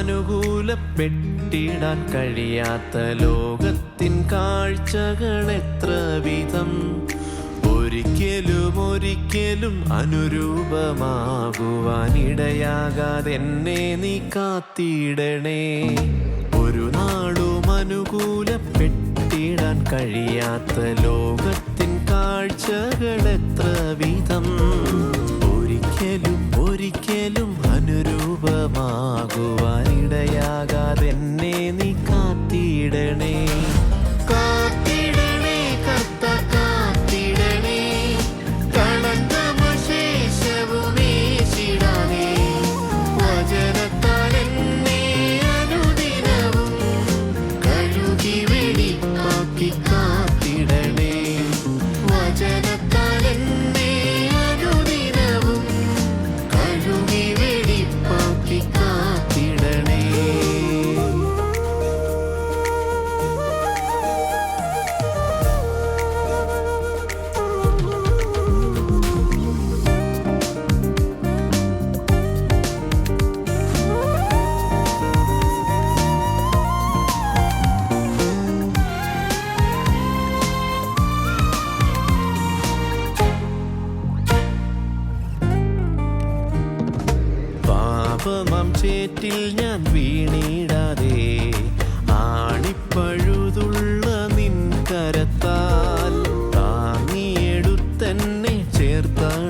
അനുകൂലപ്പെട്ടിടാൻ കഴിയാത്ത ലോകത്തിൻ കാഴ്ചകൾ എത്ര വിധം. ഒരിക്കലും അനുരൂപമാകുവാനിടയാകാതെ എന്നെ നീ കാത്തിടണേ. ഒരു നാളും അനുകൂലപ്പെട്ടിടാൻ കഴിയാത്ത ലോകത്തിൻ കാഴ്ചകൾ എത്ര വിധം. ഒരിക്കലും അനുരൂപമാകുവാനിടയാകാതെ എന്നെ നീ കാത്തിടണേ. കാത്തിടണേ കർത്ത കാത്തിടണേ, കളങ്കമശേഷവുമേശിടാനേ. വചനത്താൽ എന്നെ അനുദിനവും കഴുകി വെടിപ്പാക്കി കാത്തിടണേ. വചനത്താൽ എന്നെ അനുദിനവും കഴുകി വെടിപ്പാക്കി കാത്തിടണേ. പാപമാം ചേറ്റിൽ ഞാൻ വീണിടാതെ ആണിപ്പഴുതുള്ള നിൻ കരത്താൽ താങ്ങിയെടുത്തെന്നെ ചേർത്താൽ